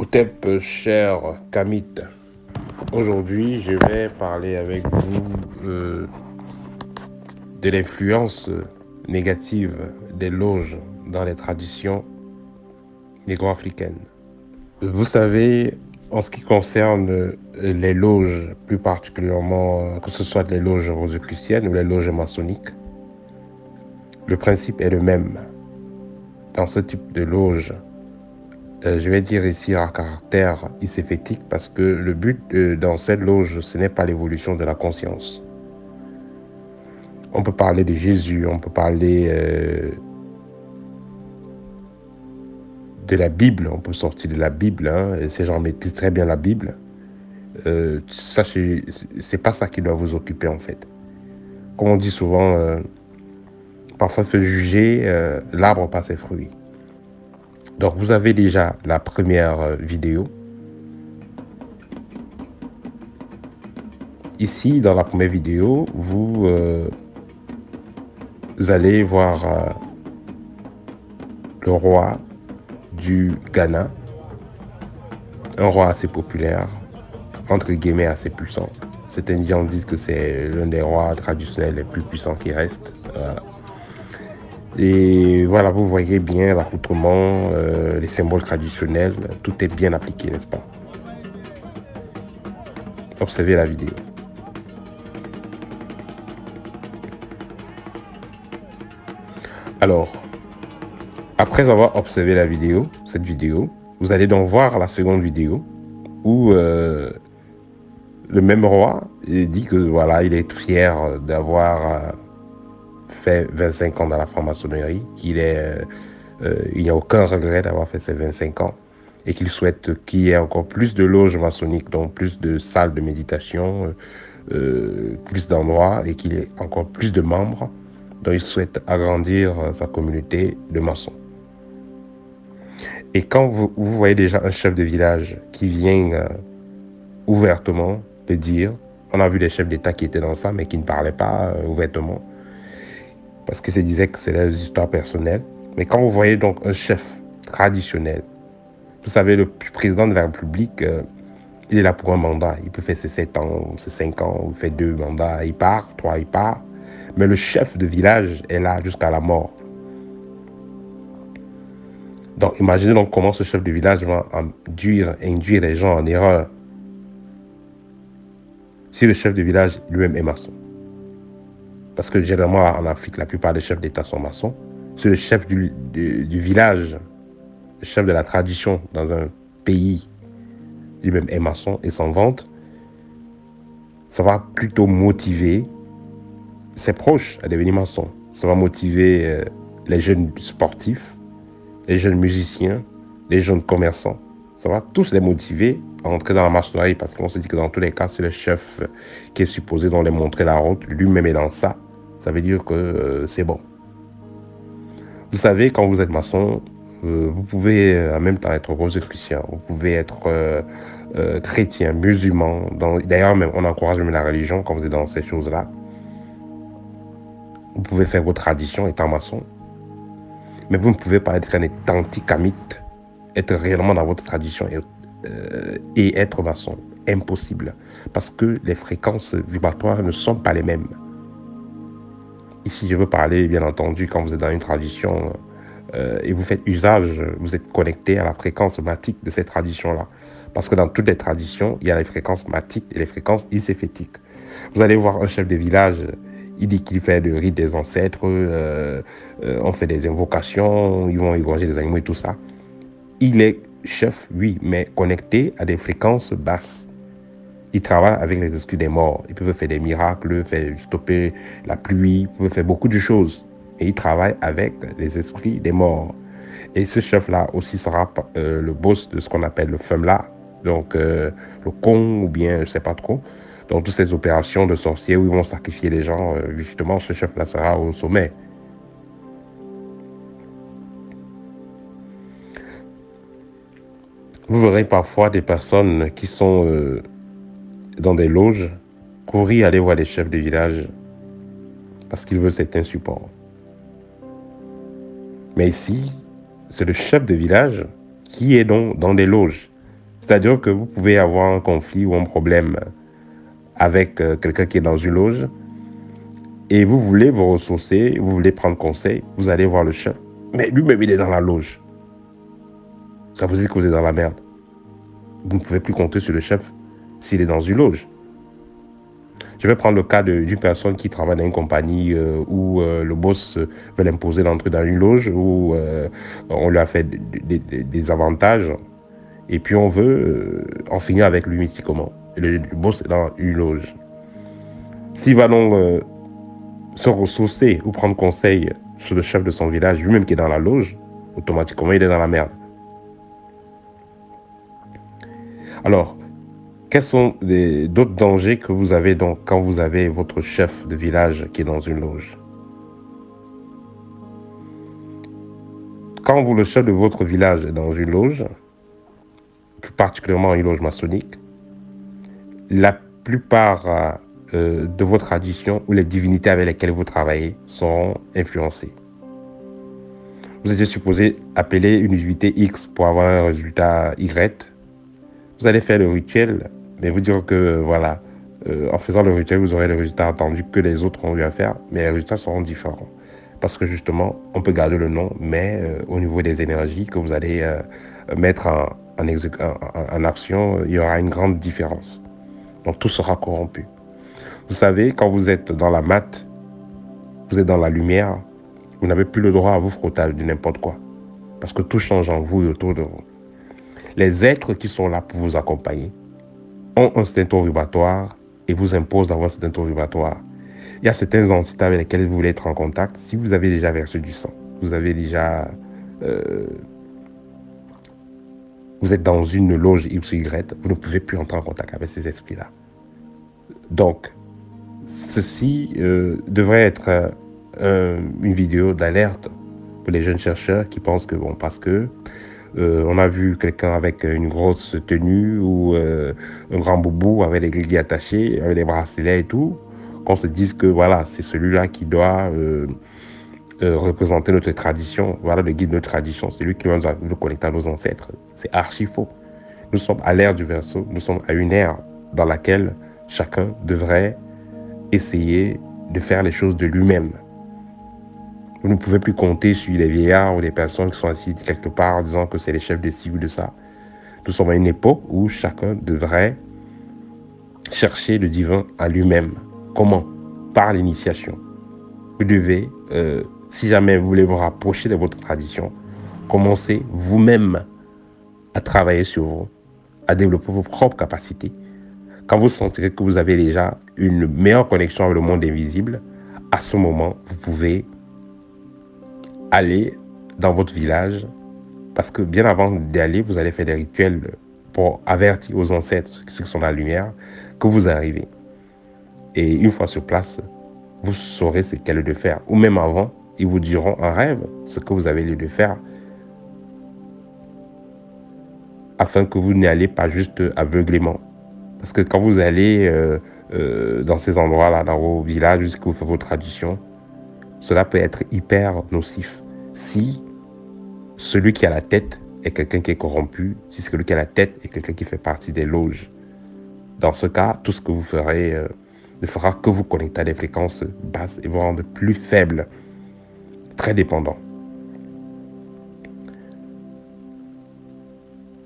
Hotep, cher Kamit, aujourd'hui je vais parler avec vous de l'influence négative des loges dans les traditions négro-africaines. Vous savez, en ce qui concerne les loges, plus particulièrement que ce soit les loges rosicruciennes ou les loges maçonniques, le principe est le même. Dans ce type de loge, je vais dire ici à caractère iséfétique parce que le but dans cette loge, ce n'est pas l'évolution de la conscience. On peut parler de Jésus, on peut parler de la Bible, on peut sortir de la Bible, hein, et ces gens maîtrisent très bien la Bible. C'est pas ça qui doit vous occuper en fait. Comme on dit souvent, parfois se juger l'arbre par ses fruits. Donc vous avez déjà la première vidéo. Ici, dans la première vidéo, vous allez voir le roi du Ghana, un roi assez populaire, entre guillemets assez puissant. Certains gens disent que c'est l'un des rois traditionnels les plus puissants qui restent. Voilà. Et voilà, vous voyez bien l'accoutrement, les symboles traditionnels, tout est bien appliqué, n'est-ce pas? Observez la vidéo. Alors, après avoir observé la vidéo, cette vidéo, vous allez donc voir la seconde vidéo où le même roi dit que voilà, il est fier d'avoir fait 25 ans dans la franc-maçonnerie, qu'il n'y a aucun regret d'avoir fait ces 25 ans et qu'il souhaite qu'il y ait encore plus de loges maçonniques, donc plus de salles de méditation, plus d'endroits et qu'il y ait encore plus de membres. Donc il souhaite agrandir sa communauté de maçons. Et quand vous voyez déjà un chef de village qui vient ouvertement le dire, on a vu des chefs d'État qui étaient dans ça, mais qui ne parlaient pas ouvertement, parce qu'ils se disaient que c'est des histoires personnelles. Mais quand vous voyez donc un chef traditionnel, vous savez, le président de la République, il est là pour un mandat. Il peut faire ses 7 ans, ses 5 ans, il fait 2 mandats, il part, 3, il part. Mais le chef de village est là jusqu'à la mort. Donc, imaginez donc comment ce chef de village va induire les gens en erreur si le chef de village lui-même est maçon. Parce que généralement, en Afrique, la plupart des chefs d'État sont maçons. Si le chef du village, le chef de la tradition dans un pays, lui-même est maçon et s'en vante, ça va plutôt motiver ses proches à devenir maçons. Ça va motiver les jeunes sportifs, les jeunes musiciens, les jeunes commerçants. Ça va tous les motiver à entrer dans la maçonnerie parce qu'on se dit que dans tous les cas, c'est le chef qui est supposé donc les montrer la route. Lui-même est dans ça. Ça veut dire que c'est bon. Vous savez, quand vous êtes maçon, vous pouvez en même temps être rosicrucien, vous pouvez être chrétien, musulman. D'ailleurs, on encourage même la religion quand vous êtes dans ces choses-là. Vous pouvez faire vos traditions étant maçon. Mais vous ne pouvez pas être un anti-kamite, être réellement dans votre tradition et être maçon. Impossible. Parce que les fréquences vibratoires ne sont pas les mêmes. Ici, je veux parler, bien entendu, quand vous êtes dans une tradition et vous faites usage, vous êtes connecté à la fréquence matique de cette tradition-là. Parce que dans toutes les traditions, il y a les fréquences matiques et les fréquences iséfétiques. Vous allez voir un chef de village, il dit qu'il fait le rite des ancêtres, on fait des invocations, ils vont égorger des animaux et tout ça. Il est chef, oui, mais connecté à des fréquences basses. Il travaille avec les esprits des morts. Il peut faire des miracles, stopper la pluie, il peut faire beaucoup de choses. Et il travaille avec les esprits des morts. Et ce chef-là aussi sera le boss de ce qu'on appelle le FEMLA, donc le con ou bien je ne sais pas trop. Donc toutes ces opérations de sorciers où ils vont sacrifier les gens, justement, ce chef-là sera au sommet. Vous verrez parfois des personnes qui sont dans des loges courir aller voir les chefs de village parce qu'ils veulent certains supports. Mais ici, c'est le chef de village qui est donc dans des loges. C'est-à-dire que vous pouvez avoir un conflit ou un problème avec quelqu'un qui est dans une loge et vous voulez vous ressourcer, vous voulez prendre conseil, vous allez voir le chef. Mais lui-même, il est dans la loge. Ça vous dit que vous êtes dans la merde. Vous ne pouvez plus compter sur le chef s'il est dans une loge. Je vais prendre le cas d'une personne qui travaille dans une compagnie où le boss veut l'imposer d'entrer dans une loge, où on lui a fait des avantages, et puis on veut en finir avec lui mystiquement. Le boss est dans une loge. S'il va donc se ressourcer ou prendre conseil sur le chef de son village, lui-même qui est dans la loge, automatiquement il est dans la merde. Alors, quels sont d'autres dangers que vous avez donc quand vous avez votre chef de village qui est dans une loge? Quand le chef de votre village est dans une loge, plus particulièrement une loge maçonnique, la plupart de vos traditions ou les divinités avec lesquelles vous travaillez seront influencées. Vous étiez supposé appeler une divinité X pour avoir un résultat Y. Vous allez faire le rituel, mais vous dire que voilà, en faisant le rituel, vous aurez le résultat attendu que les autres ont eu à faire, mais les résultats seront différents. Parce que justement, on peut garder le nom, mais au niveau des énergies que vous allez mettre en action, il y aura une grande différence. Donc tout sera corrompu. Vous savez, quand vous êtes dans la mat, vous êtes dans la lumière, vous n'avez plus le droit à vous frotter de n'importe quoi. Parce que tout change en vous et autour de vous. Les êtres qui sont là pour vous accompagner ont un certain taux vibratoire et vous imposent d'avoir un certain taux vibratoire. Il y a certaines entités avec lesquelles vous voulez être en contact. Si vous avez déjà versé du sang, vous avez déjà... vous êtes dans une loge X ou Y, vous ne pouvez plus entrer en contact avec ces esprits-là. Donc, ceci devrait être une vidéo d'alerte pour les jeunes chercheurs qui pensent que, bon, parce que on a vu quelqu'un avec une grosse tenue ou un grand boubou avec des grilles attachées, avec des bracelets et tout, qu'on se dise que voilà, c'est celui-là qui doit représenter notre tradition. Voilà le guide de notre tradition, c'est lui qui nous a connecté à nos ancêtres. C'est archi faux. Nous sommes à l'ère du Verseau, nous sommes à une ère dans laquelle chacun devrait essayer de faire les choses de lui-même. Vous ne pouvez plus compter sur les vieillards ou les personnes qui sont assises quelque part en disant que c'est les chefs de ci ou de ça. Nous sommes à une époque où chacun devrait chercher le divin à lui-même. Comment? Par l'initiation. Vous devez, si jamais vous voulez vous rapprocher de votre tradition, commencez vous-même à travailler sur vous, à développer vos propres capacités. Quand vous sentirez que vous avez déjà une meilleure connexion avec le monde invisible, à ce moment, vous pouvez aller dans votre village, parce que bien avant d'y aller, vous allez faire des rituels pour avertir aux ancêtres, ceux qui sont dans la lumière, que vous arrivez. Et une fois sur place, vous saurez ce qu'elle est de faire. Ou même avant, ils vous diront en rêve ce que vous avez lieu de faire, afin que vous n'y allez pas juste aveuglément. Parce que quand vous allez dans ces endroits-là, dans vos villages, jusqu'à vous faites vos traditions, cela peut être hyper nocif. Si celui qui a la tête est quelqu'un qui est corrompu, si celui qui a la tête est quelqu'un qui fait partie des loges, dans ce cas, tout ce que vous ferez ne fera que vous connecter à des fréquences basses et vous rendre plus faible, très dépendant.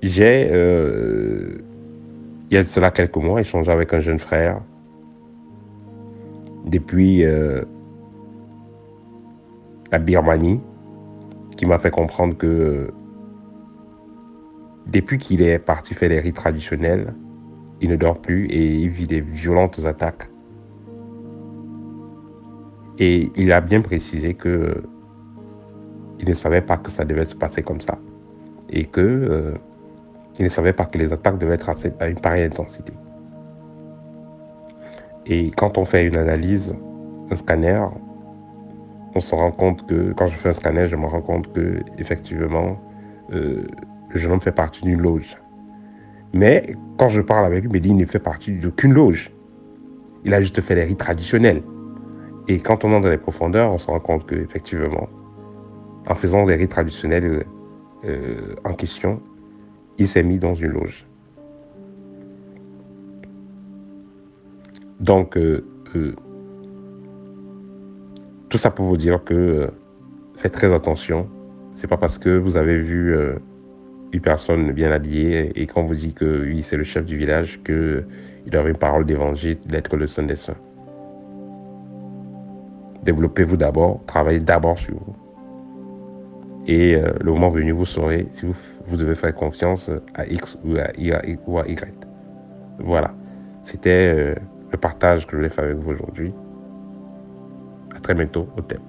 J'ai, il y a de cela quelques mois, échangé avec un jeune frère depuis la Birmanie, qui m'a fait comprendre que depuis qu'il est parti faire les rites traditionnels, il ne dort plus et il vit des violentes attaques. Et il a bien précisé que il ne savait pas que ça devait se passer comme ça. Et que il ne savait pas que les attaques devaient être à une pareille intensité. Et quand on fait une analyse, un scanner, on se rend compte que, quand je fais un scanner, je me rends compte que, effectivement, le jeune homme fait partie d'une loge. Mais quand je parle avec lui, il me dit qu'il ne fait partie d'aucune loge. Il a juste fait les rites traditionnels. Et quand on entre dans les profondeurs, on se rend compte qu'effectivement, en faisant les rites traditionnels en question, il s'est mis dans une loge. Donc, tout ça pour vous dire que faites très attention. C'est pas parce que vous avez vu une personne bien habillée et qu'on vous dit que oui, c'est le chef du village, qu'il aura une parole d'évangile, d'être le saint des saints. Développez-vous d'abord, travaillez d'abord sur vous. Et le moment venu, vous saurez si vous devez faire confiance à X ou à Y. Voilà. C'était le partage que je voulais faire avec vous aujourd'hui. À très bientôt au thème.